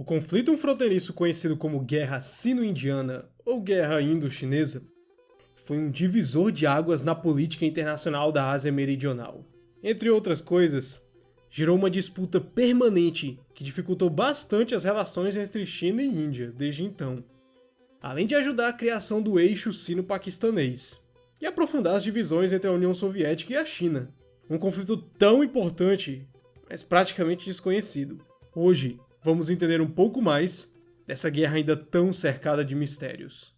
O conflito fronteiriço conhecido como Guerra Sino-Indiana ou Guerra Indo-Chinesa foi um divisor de águas na política internacional da Ásia Meridional. Entre outras coisas, gerou uma disputa permanente que dificultou bastante as relações entre China e Índia desde então, além de ajudar a criação do eixo sino-paquistanês e aprofundar as divisões entre a União Soviética e a China. Um conflito tão importante, mas praticamente desconhecido. Hoje, vamos entender um pouco mais dessa guerra ainda tão cercada de mistérios.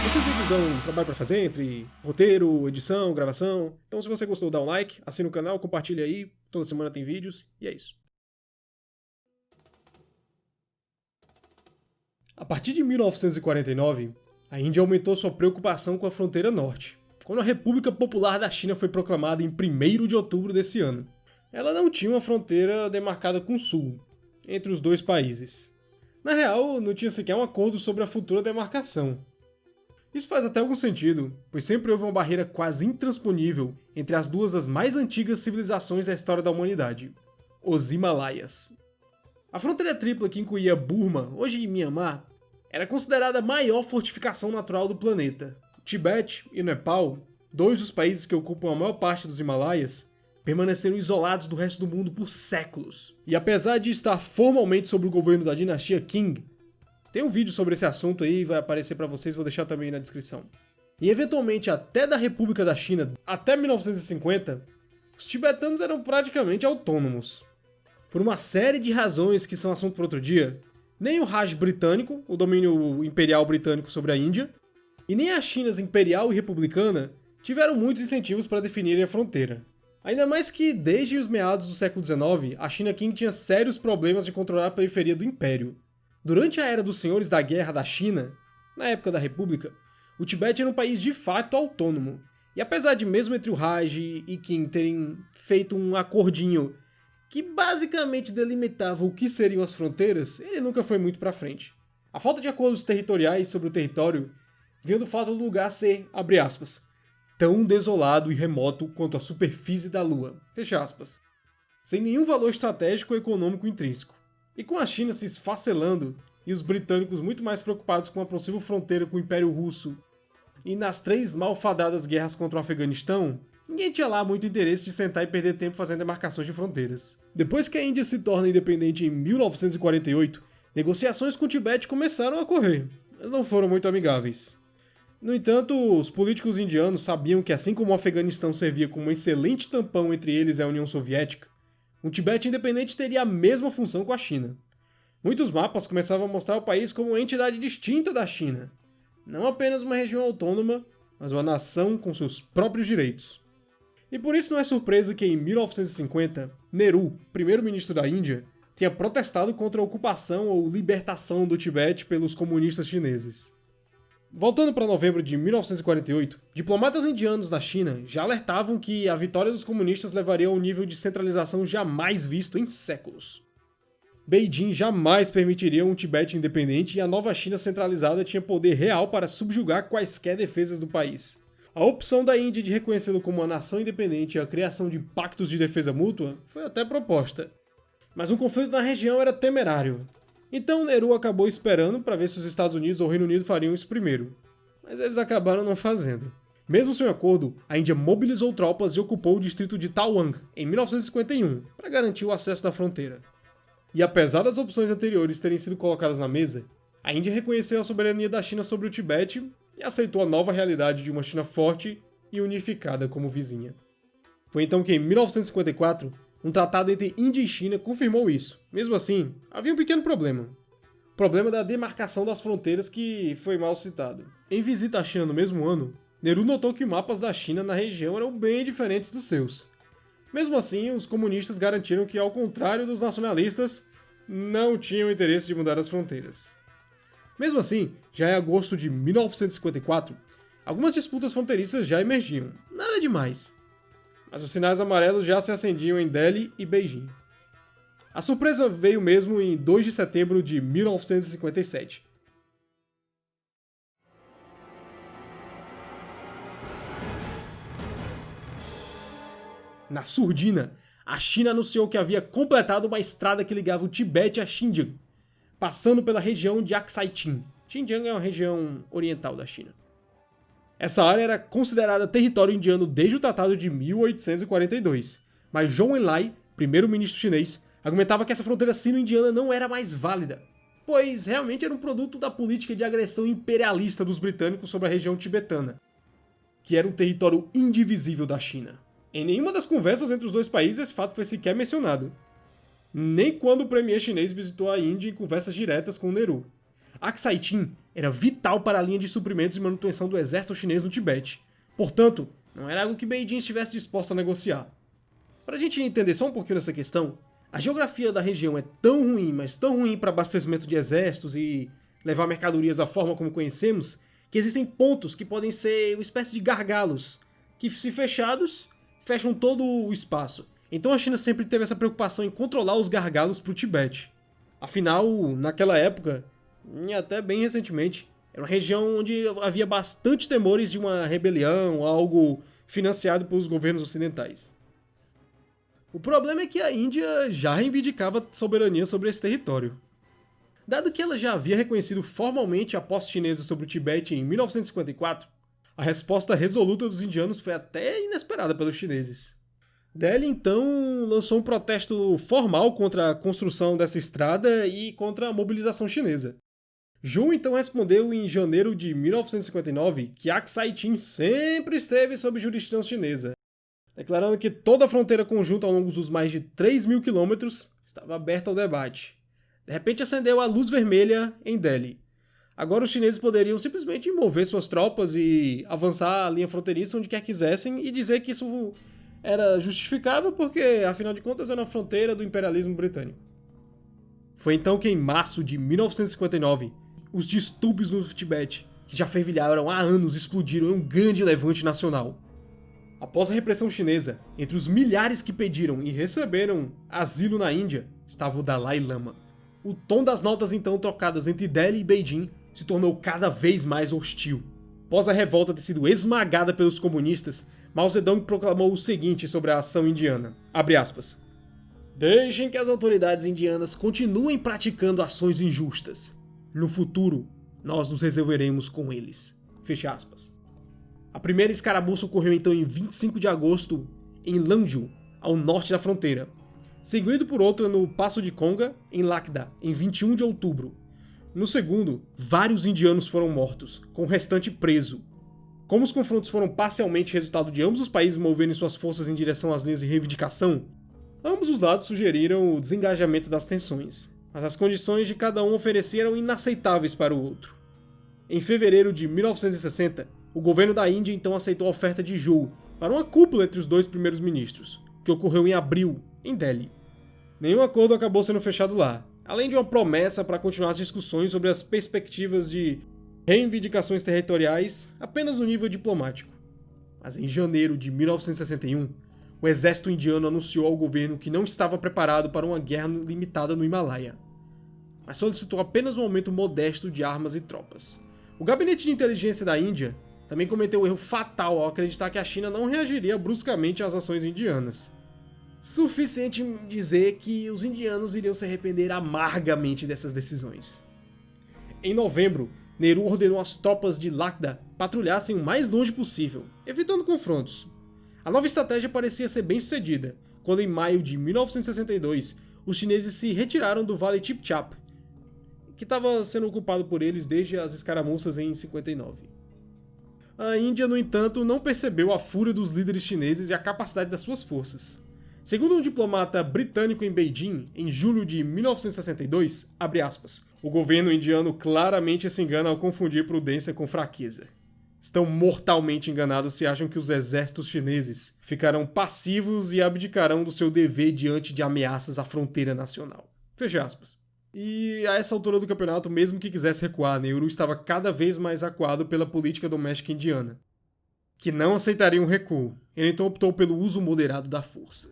Esses vídeos dão um trabalho para fazer entre roteiro, edição, gravação. Então se você gostou, dá um like, assina o canal, compartilha aí. Toda semana tem vídeos e é isso. A partir de 1949, a Índia aumentou sua preocupação com a fronteira norte, quando a República Popular da China foi proclamada em 1º de outubro desse ano. Ela não tinha uma fronteira demarcada com o sul, entre os dois países. Na real, não tinha sequer um acordo sobre a futura demarcação. Isso faz até algum sentido, pois sempre houve uma barreira quase intransponível entre as duas das mais antigas civilizações da história da humanidade, os Himalaias. A fronteira tripla que incluía Burma, hoje Myanmar, era considerada a maior fortificação natural do planeta. O Tibete e o Nepal, dois dos países que ocupam a maior parte dos Himalaias, permaneceram isolados do resto do mundo por séculos. E apesar de estar formalmente sob o governo da dinastia Qing, tem um vídeo sobre esse assunto aí, vai aparecer para vocês, vou deixar também na descrição. E eventualmente até da República da China, até 1950, os tibetanos eram praticamente autônomos. Por uma série de razões que são assunto para outro dia, nem o Raj britânico, o domínio imperial britânico sobre a Índia, e nem a China imperial e republicana tiveram muitos incentivos para definirem a fronteira. Ainda mais que, desde os meados do século XIX, a China Qing tinha sérios problemas de controlar a periferia do império. Durante a era dos senhores da guerra da China, na época da República, o Tibete era um país de fato autônomo. E apesar de mesmo entre o Raj e Qing terem feito um acordinho que basicamente delimitava o que seriam as fronteiras, ele nunca foi muito pra frente. A falta de acordos territoriais sobre o território vinha do fato do lugar ser, abre aspas, tão desolado e remoto quanto a superfície da Lua, fecha aspas, sem nenhum valor estratégico ou econômico intrínseco. E com a China se esfacelando e os britânicos muito mais preocupados com a possível fronteira com o Império Russo e nas 3 malfadadas guerras contra o Afeganistão, ninguém tinha lá muito interesse de sentar e perder tempo fazendo demarcações de fronteiras. Depois que a Índia se torna independente em 1948, negociações com o Tibete começaram a ocorrer, mas não foram muito amigáveis. No entanto, os políticos indianos sabiam que assim como o Afeganistão servia como um excelente tampão entre eles e a União Soviética, um Tibete independente teria a mesma função com a China. Muitos mapas começavam a mostrar o país como uma entidade distinta da China, não apenas uma região autônoma, mas uma nação com seus próprios direitos. E por isso não é surpresa que em 1950, Nehru, primeiro-ministro da Índia, tenha protestado contra a ocupação ou libertação do Tibete pelos comunistas chineses. Voltando para novembro de 1948, diplomatas indianos na China já alertavam que a vitória dos comunistas levaria a um nível de centralização jamais visto em séculos. Beijing jamais permitiria um Tibete independente e a nova China centralizada tinha poder real para subjugar quaisquer defesas do país. A opção da Índia de reconhecê-lo como uma nação independente e a criação de pactos de defesa mútua foi até proposta. Mas um conflito na região era temerário. Então Nehru acabou esperando para ver se os Estados Unidos ou o Reino Unido fariam isso primeiro. Mas eles acabaram não fazendo. Mesmo sem acordo, a Índia mobilizou tropas e ocupou o distrito de Tawang em 1951 para garantir o acesso da fronteira. E apesar das opções anteriores terem sido colocadas na mesa, a Índia reconheceu a soberania da China sobre o Tibete e aceitou a nova realidade de uma China forte e unificada como vizinha. Foi então que, em 1954, um tratado entre Índia e China confirmou isso. Mesmo assim, havia um pequeno problema. O problema da demarcação das fronteiras que foi mal citado. Em visita à China no mesmo ano, Nehru notou que mapas da China na região eram bem diferentes dos seus. Mesmo assim, os comunistas garantiram que, ao contrário dos nacionalistas, não tinham interesse de mudar as fronteiras. Mesmo assim, já em agosto de 1954, algumas disputas fronteiriças já emergiam. Nada demais. Mas os sinais amarelos já se acendiam em Delhi e Beijing. A surpresa veio mesmo em 2 de setembro de 1957. Na surdina, a China anunciou que havia completado uma estrada que ligava o Tibete a Xinjiang, passando pela região de Aksai-Chin. Xinjiang é uma região oriental da China. Essa área era considerada território indiano desde o Tratado de 1842, mas Zhou Enlai, primeiro-ministro chinês, argumentava que essa fronteira sino-indiana não era mais válida, pois realmente era um produto da política de agressão imperialista dos britânicos sobre a região tibetana, que era um território indivisível da China. Em nenhuma das conversas entre os dois países esse fato foi sequer mencionado. Nem quando o premier chinês visitou a Índia em conversas diretas com Nehru. Aksai-Chin era vital para a linha de suprimentos e manutenção do exército chinês no Tibete. Portanto, não era algo que Beijing estivesse disposto a negociar. Para a gente entender só um pouquinho dessa questão, a geografia da região é tão ruim, mas tão ruim para abastecimento de exércitos e levar mercadorias da forma como conhecemos, que existem pontos que podem ser uma espécie de gargalos, que se fechados, fecham todo o espaço. Então a China sempre teve essa preocupação em controlar os gargalos para o Tibete. Afinal, naquela época, e até bem recentemente, era uma região onde havia bastante temores de uma rebelião, algo financiado pelos governos ocidentais. O problema é que a Índia já reivindicava soberania sobre esse território. Dado que ela já havia reconhecido formalmente a posse chinesa sobre o Tibete em 1954, a resposta resoluta dos indianos foi até inesperada pelos chineses. Delhi, então, lançou um protesto formal contra a construção dessa estrada e contra a mobilização chinesa. Zhou então respondeu em janeiro de 1959 que Aksai-Chin sempre esteve sob jurisdição chinesa, declarando que toda a fronteira conjunta ao longo dos mais de 3.000 quilômetros estava aberta ao debate. De repente acendeu a luz vermelha em Delhi. Agora os chineses poderiam simplesmente mover suas tropas e avançar a linha fronteiriça onde quer quisessem e dizer que isso era justificável porque, afinal de contas, era uma fronteira do imperialismo britânico. Foi então que, em março de 1959, os distúrbios no Tibete, que já fervilharam há anos, explodiram em um grande levante nacional. Após a repressão chinesa, entre os milhares que pediram e receberam asilo na Índia, estava o Dalai Lama. O tom das notas então trocadas entre Delhi e Beijing se tornou cada vez mais hostil. Após a revolta ter sido esmagada pelos comunistas, Mao Zedong proclamou o seguinte sobre a ação indiana, abre aspas, deixem que as autoridades indianas continuem praticando ações injustas. No futuro, nós nos resolveremos com eles. Fecha aspas. A primeira escaramuça ocorreu então em 25 de agosto em Lanzhou, ao norte da fronteira, seguido por outra no Passo de Konga, em Lakda, em 21 de outubro. No segundo, vários indianos foram mortos, com o restante preso. Como os confrontos foram parcialmente resultado de ambos os países moverem suas forças em direção às linhas de reivindicação, ambos os lados sugeriram o desengajamento das tensões, mas as condições de cada um ofereceram inaceitáveis para o outro. Em fevereiro de 1960, o governo da Índia então aceitou a oferta de Zhou para uma cúpula entre os dois primeiros ministros, que ocorreu em abril, em Delhi. Nenhum acordo acabou sendo fechado lá, além de uma promessa para continuar as discussões sobre as perspectivas de reivindicações territoriais apenas no nível diplomático. Mas em janeiro de 1961, o exército indiano anunciou ao governo que não estava preparado para uma guerra limitada no Himalaia, mas solicitou apenas um aumento modesto de armas e tropas. O gabinete de inteligência da Índia também cometeu o erro fatal ao acreditar que a China não reagiria bruscamente às ações indianas. Suficiente dizer que os indianos iriam se arrepender amargamente dessas decisões. Em novembro, Nehru ordenou as tropas de Lakda patrulhassem o mais longe possível, evitando confrontos. A nova estratégia parecia ser bem sucedida, quando em maio de 1962, os chineses se retiraram do Vale Chipchap, que estava sendo ocupado por eles desde as escaramuças em 59. A Índia, no entanto, não percebeu a fúria dos líderes chineses e a capacidade das suas forças. Segundo um diplomata britânico em Beijing, em julho de 1962, abre aspas, o governo indiano claramente se engana ao confundir prudência com fraqueza. Estão mortalmente enganados se acham que os exércitos chineses ficarão passivos e abdicarão do seu dever diante de ameaças à fronteira nacional. Fecha aspas. E a essa altura do campeonato, mesmo que quisesse recuar, Nehru estava cada vez mais acuado pela política doméstica indiana, que não aceitaria um recuo. Ele então optou pelo uso moderado da força.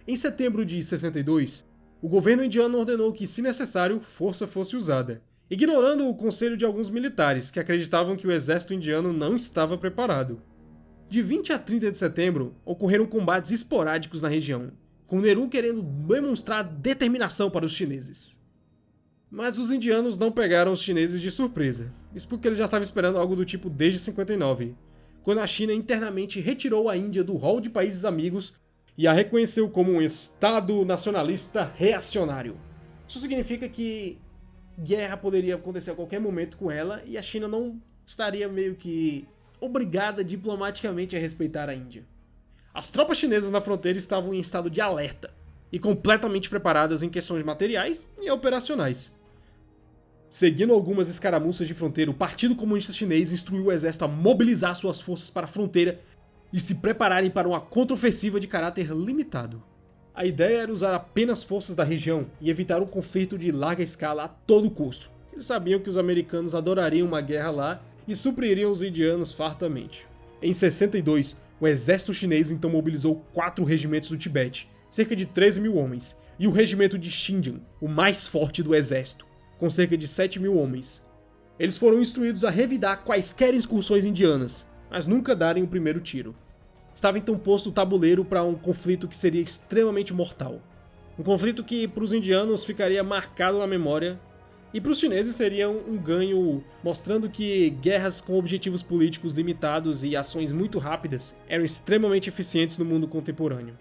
Em setembro de 62, O governo indiano ordenou que, se necessário, força fosse usada, ignorando o conselho de alguns militares que acreditavam que o exército indiano não estava preparado. De 20 a 30 de setembro, ocorreram combates esporádicos na região, com Nehru querendo demonstrar determinação para os chineses. Mas os indianos não pegaram os chineses de surpresa, isso porque eles já estavam esperando algo do tipo desde 59, quando a China internamente retirou a Índia do rol de países amigos e a reconheceu como um Estado nacionalista reacionário. Isso significa que guerra poderia acontecer a qualquer momento com ela e a China não estaria meio que obrigada diplomaticamente a respeitar a Índia. As tropas chinesas na fronteira estavam em estado de alerta e completamente preparadas em questões materiais e operacionais. Seguindo algumas escaramuças de fronteira, o Partido Comunista Chinês instruiu o exército a mobilizar suas forças para a fronteira e se prepararem para uma contraofensiva de caráter limitado. A ideia era usar apenas forças da região e evitar um conflito de larga escala a todo custo. Eles sabiam que os americanos adorariam uma guerra lá e supririam os indianos fartamente. Em 62, o exército chinês então mobilizou 4 regimentos do Tibete, cerca de 13 mil homens, e o regimento de Xinjiang, o mais forte do exército, com cerca de 7 mil homens. Eles foram instruídos a revidar quaisquer incursões indianas, mas nunca darem o primeiro tiro. Estava então posto o tabuleiro para um conflito que seria extremamente mortal. Um conflito que para os indianos ficaria marcado na memória e para os chineses seria um ganho, mostrando que guerras com objetivos políticos limitados e ações muito rápidas eram extremamente eficientes no mundo contemporâneo.